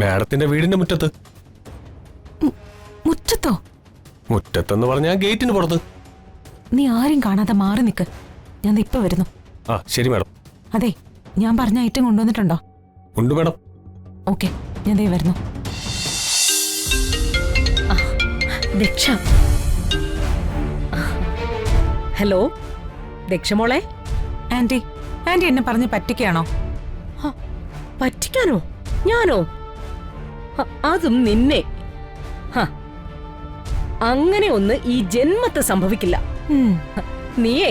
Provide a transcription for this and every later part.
മാഡത്തിന്റെ വീടിന്റെ മുറ്റത്ത്. മുറ്റത്തോ? മുറ്റത്തെന്ന് പറഞ്ഞാൽ ഗേറ്റിന് പുറത്ത്. നീ ആരും കാണാതെ മാറി നിക്ക്, ഞാൻ ഇപ്പൊ വരുന്നു. ആ ശരി മാഡം. അതെ, ഞാൻ പറഞ്ഞ ഐറ്റം കൊണ്ടുവന്നിട്ടുണ്ടോ? ഉണ്ട് മാഡം. ഓക്കെ, ഞാൻ ദേ വരുന്നു. ദക്ഷ. ഹലോ ദക്ഷമോളെ. ആന്റി, ആന്റി എന്നെ പറഞ്ഞ് പറ്റിക്കുകയാണോ? പറ്റിക്കാനോ? ഞാനോ? അതും നിന്നെ. അങ്ങനെ ഒന്ന് ഈ ജന്മത്തെ സംഭവിക്കില്ല. നീയേ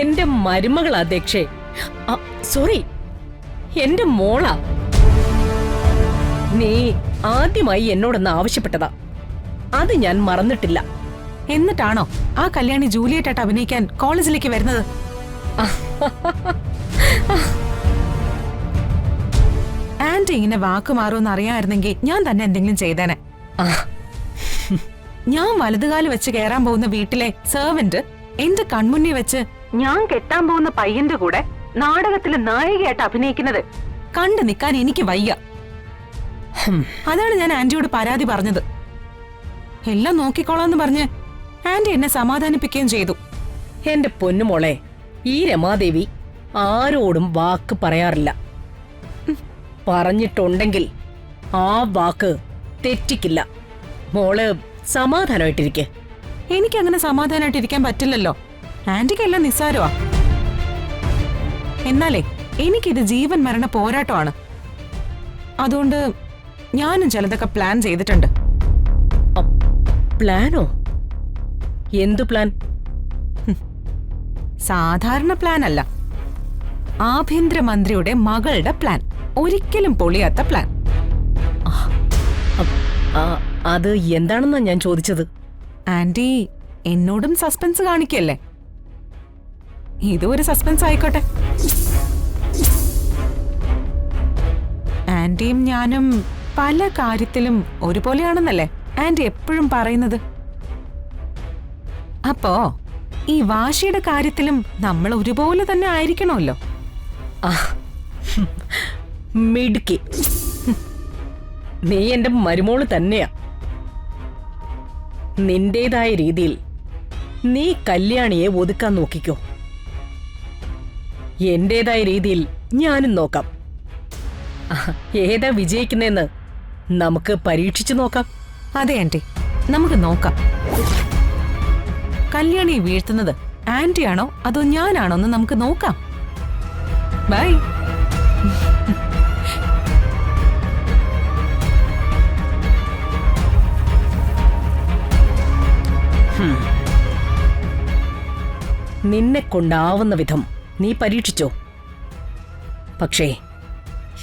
എന്റെ മരുമകളാ ദക്ഷേ. സോറി, എന്റെ മോളാ. നീ ആദ്യമായി എന്നോടൊന്ന് ആവശ്യപ്പെട്ടതാ, അത് ഞാൻ മറന്നിട്ടില്ല. എന്നിട്ടാണോ ആ കല്യാണി ജൂലിയറ്റ് ആയിട്ട് അഭിനയിക്കാൻ കോളേജിലേക്ക് വരുന്നത്? ആന്റി ഇങ്ങനെ വാക്ക് മാറുമെന്ന് അറിയാമായിരുന്നെങ്കിൽ ഞാൻ തന്നെ എന്തെങ്കിലും ചെയ്തേനെ. ഞാൻ വലതുകാല് വെച്ച് കയറാൻ പോകുന്ന വീട്ടിലെ സെർവന്റ് എന്റെ കൺമുന്നിൽ വെച്ച് ഞാൻ കെട്ടാൻ പോകുന്ന പയ്യന്റെ കൂടെ നാടകത്തില് നായികയായിട്ട് അഭിനയിക്കുന്നത് കണ്ടു നിൽക്കാൻ എനിക്ക് വയ്യ. അതാണ് ഞാൻ ആന്റിയോട് പരാതി പറഞ്ഞത്. എല്ലാം നോക്കിക്കോളാന്ന് പറഞ്ഞ് ആന്റി എന്നെ സമാധാനിപ്പിക്കുകയും ചെയ്തു. എന്റെ പൊന്നുമോളെ, ഈ രമാദേവി ആരോടും വാക്ക് പറയാറില്ല. പറഞ്ഞിട്ടുണ്ടെങ്കിൽ ആ വാക്ക് തെറ്റിക്കില്ല. മോള് സമാധാനമായിട്ടിരിക്കെ. എനിക്കങ്ങനെ സമാധാനമായിട്ടിരിക്കാൻ പറ്റില്ലല്ലോ. ആന്റിക്കെല്ലാം നിസ്സാരമാ. എന്നാലേ എനിക്കിത് ജീവൻ മരണ പോരാട്ടമാണ്. അതുകൊണ്ട് ഞാനും ചിലതൊക്കെ പ്ലാൻ ചെയ്തിട്ടുണ്ട്. പ്ലാനോ? എന്തു പ്ലാൻ? സാധാരണ പ്ലാൻ അല്ല, ആഭ്യന്തരമന്ത്രിയുടെ മകളുടെ പ്ലാൻ. ഒരിക്കലും പൊളിയാത്ത പ്ലാൻ. അത് എന്താണെന്നാ ഞാൻ ചോദിച്ചത്. ആന്റി എന്നോടും സസ്പെൻസ് കാണിക്കല്ലേ? ഇതും ഒരു സസ്പെൻസ് ആയിക്കോട്ടെ. ആന്റിയും ഞാനും പല കാര്യത്തിലും ഒരുപോലെയാണെന്നല്ലേ ആന്റി എപ്പോഴും പറയുന്നത്. അപ്പോ ഈ വാശിയുടെ കാര്യത്തിലും നമ്മൾ ഒരുപോലെ തന്നെ ആയിരിക്കണമല്ലോ. മിടുക്കി, നീ എന്റെ മരുമോള് തന്നെയാ. നിന്റേതായ രീതിയിൽ നീ കല്യാണിയെ ഒതുക്കാൻ നോക്കിക്കോ. എന്റേതായ രീതിയിൽ ഞാനും നോക്കാം. ഏതാ വിജയിക്കുന്നതെന്ന് നമുക്ക് പരീക്ഷിച്ചു നോക്കാം. അതെ ആന്റി, നമുക്ക് നോക്കാം. കല്യാണിയെ വീഴ്ത്തുന്നത് ആന്റിയാണോ അതോ ഞാനാണോ എന്ന് നമുക്ക് നോക്കാം. ബൈ. നിന്നെ കൊണ്ടാവുന്ന വിധം നീ പരീക്ഷിച്ചോ. പക്ഷേ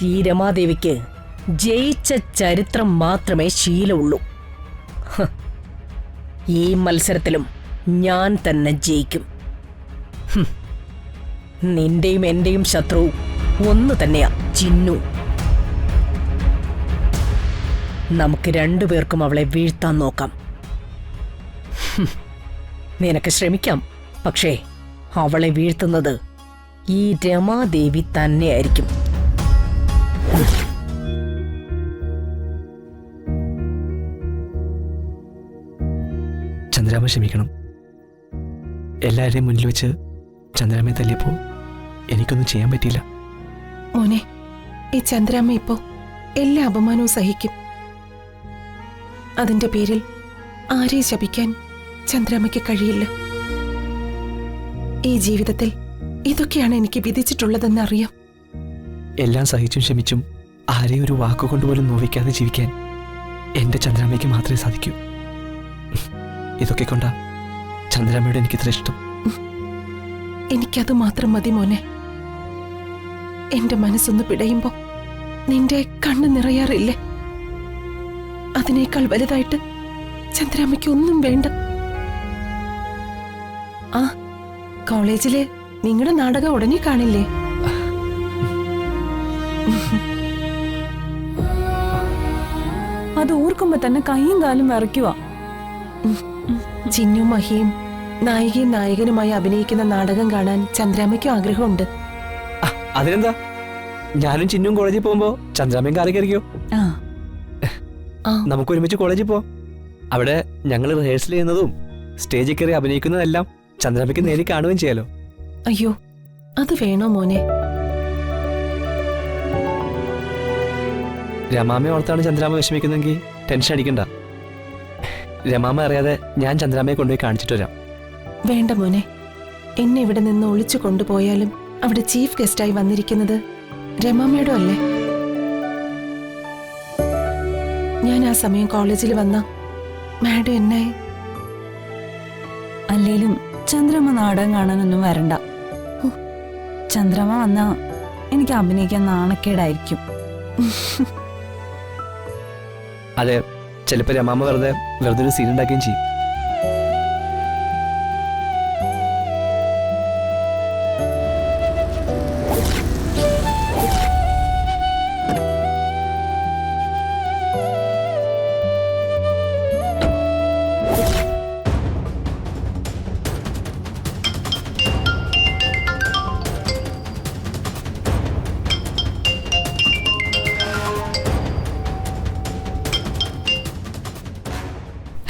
ഈ രമാദേവിക്ക് ജയിച്ച ചരിത്രം മാത്രമേ ശീലമുള്ളൂ. ഈ മത്സരത്തിലും ഞാൻ തന്നെ ജയിക്കും. നിന്റെയും എന്റെയും ശത്രു ഒന്ന് തന്നെയാ, ചിന്നു. നമുക്ക് രണ്ടുപേർക്കും അവളെ വീഴ്ത്താൻ നോക്കാം. നിനക്ക് ശ്രമിക്കാം, പക്ഷേ അവളെ വീഴ്ത്തുന്നത് ഈ രമാദേവി തന്നെയായിരിക്കും. ചന്ദ്രാമ്മ ക്ഷമിക്കണം. എല്ലാവരുടെയും മുന്നിൽ വെച്ച് ചന്ദ്രാമ്മയെ തല്ലിയപ്പോൾ എനിക്കൊന്നും ചെയ്യാൻ പറ്റിയില്ല. മോനെ, ഈ ചന്ദ്രാമ്മ ഇപ്പോ എല്ലാ അപമാനവും സഹിക്കും. അതിന്റെ പേരിൽ ആരെയും ശപിക്കാൻ ചന്ദ്രാമ്മയ്ക്ക് കഴിയില്ല. ഈ ജീവിതത്തിൽ ഇതൊക്കെയാണ് എനിക്ക് വിധിച്ചിട്ടുള്ളതെന്ന് അറിയാം. എല്ലാം സഹിച്ചും ക്ഷമിച്ചും ആരെയും ഒരു വാക്കുകൊണ്ടുപോലും നോവിക്കാതെ ജീവിക്കാൻ എന്റെ ചന്ദ്രാമ്മയ്ക്ക് മാത്രമേ സാധിക്കൂ. ഇതൊക്കെ കൊണ്ടാ ചന്ദ്രാമ്മയോട് എനിക്കിത്ര ഇഷ്ടം. എനിക്കത് മാത്രം മതി മോനെ. എന്റെ മനസ്സൊന്ന് പിടയുമ്പോ നിന്റെ കണ്ണ് നിറയാറില്ലേ? അതിനേക്കാൾ വലുതായിട്ട് ചന്ദ്രാമ്മയ്ക്ക് ഒന്നും വേണ്ട. ആ കോളേജിലെ നിങ്ങളുടെ നാടകം ഉടനെ കാണില്ലേ? അത് ഓർക്കുമ്പോ തന്നെ കൈയും കാലും വിറയ്ക്കുക. ചിന്നു മഹിയും നായികയും നായകനുമായി അഭിനയിക്കുന്ന നാടകം കാണാൻ ചന്ദ്രാമ്മയ്ക്കും ആഗ്രഹമുണ്ട്. അതിനെന്താ, ഞാനും ചിന്നും കോളേജിൽ പോകുമ്പോ ചന്ദ്രാമ്മയും കാറി കയറിക്കോ. ആ. നമുക്ക് ഒരുമിച്ച് കോളേജിൽ പോ. അവിടെ ഞങ്ങൾ റിഹേഴ്സൽ ചെയ്യുന്നതും സ്റ്റേജിൽ കയറി അഭിനയിക്കുന്നതെല്ലാം ചന്ദ്രാമ്മയ്ക്ക് നേരിൽ കാണുകയും ചെയ്യാലോ. അയ്യോ, അത് വേണോ മോനെ? രമാമ്മയെ ഓർത്താണ് ചന്ദ്രാമ്മ വിഷമിക്കുന്നെങ്കിൽ ടെൻഷൻ അടിക്കണ്ട. രമാമ്മ അറിയാതെ ഞാൻ ചന്ദ്രാമ്മയെ കൊണ്ടുപോയി കാണിച്ചിട്ട് വരാം. വേണ്ട മോനെ, എന്നെ ഇവിടെ നിന്ന് ഒളിച്ചു കൊണ്ടുപോയാലും അവിടെ ചീഫ് ഗസ്റ്റായി വന്നിരിക്കുന്നത് രമാമ്മയുടെ അല്ലേ? ഞാൻ ആ സമയം കോളേജിൽ വന്ന മാഡം എന്നെ... അല്ലേലും ചന്ദ്രമ്മ നാടകം കാണാനൊന്നും വരണ്ട. ചന്ദ്രമ്മ വന്നാ എനിക്ക് അഭിനയിക്കാൻ നാണക്കേടായിരിക്കും. അതെ, ചിലപ്പോൾ രമാമ്മ വെറുതെ ഒരു സീൻ ഉണ്ടാക്കുകയും ചെയ്യും.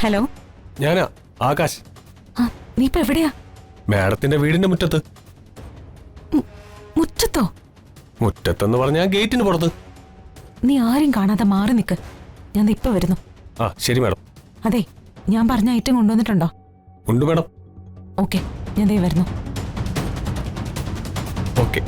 ഹലോ, ഞാനാ ആകാശ്. ആ, നീ ഇപ്പൊ എവിടെയാ? മാഡത്തിന്റെ വീടിന്റെ മുറ്റത്ത്. മുറ്റത്തോ? മുറ്റത്തെന്ന് പറഞ്ഞാൽ ഗേറ്റിന് പുറത്ത്. നീ ആരും കാണാതെ മാറി നിക്ക്, ഞാൻ ഇപ്പൊ വരുന്നു. ആ ശരി മാഡം. അതെ, ഞാൻ പറഞ്ഞ ഐറ്റം കൊണ്ടുവന്നിട്ടുണ്ടോ? ഉണ്ട് മാഡം. ഓക്കെ, ഞാൻ ദേ വരുന്നു. ഓക്കെ.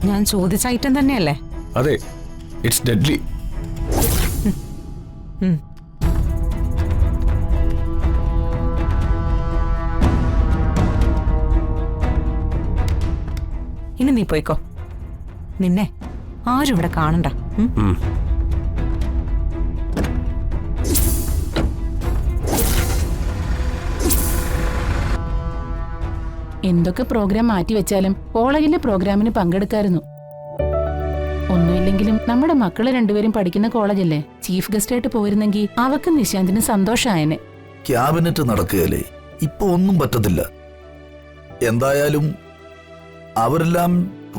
ഞാൻ ചോദിച്ച ഐറ്റം തന്നെയല്ലേ? അതെ, ഇറ്റ്സ് ഡെഡ്ലി. ഇനി നീ പോയിക്കോ, നിന്നെ ആരും ഇവിടെ കാണണ്ട. എന്തൊക്കെ പ്രോഗ്രാം മാറ്റിവെച്ചാലും കോളേജിലെ പ്രോഗ്രാമിന് പങ്കെടുക്കായിരുന്നു. ഒന്നുമില്ലെങ്കിലും നമ്മുടെ മക്കള് രണ്ടുപേരും പഠിക്കുന്ന കോളേജല്ലേ. ചീഫ് ഗസ്റ്റ് ആയിട്ട് പോയിരുന്നെങ്കിൽ അവക്കും നിശാന്തിന് സന്തോഷായനെ. ക്യാബിനറ്റ് നടക്കുകയല്ലേ, ഇപ്പൊ ഒന്നും പറ്റത്തില്ല. എന്തായാലും അവരെല്ലാം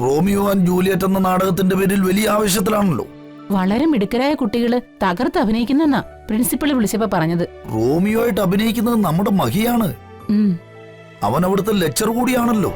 റോമിയോ ആൻഡ് ജൂലിയറ്റ് എന്ന നാടകത്തിന്റെ പേരിൽ വലിയ ആവശ്യത്തിലാണല്ലോ. വളരെ മിടുക്കരായ കുട്ടികള് തകർത്ത് അഭിനയിക്കുന്നെന്നാ പ്രിൻസിപ്പൾ വിളിച്ചപ്പോ പറഞ്ഞത്. റോമിയോ ആയിട്ട് അഭിനയിക്കുന്നത് നമ്മുടെ മഹിയാണ്. അവൻ അവിടുത്തെ ലെക്ചർ കൂടിയാണല്ലോ.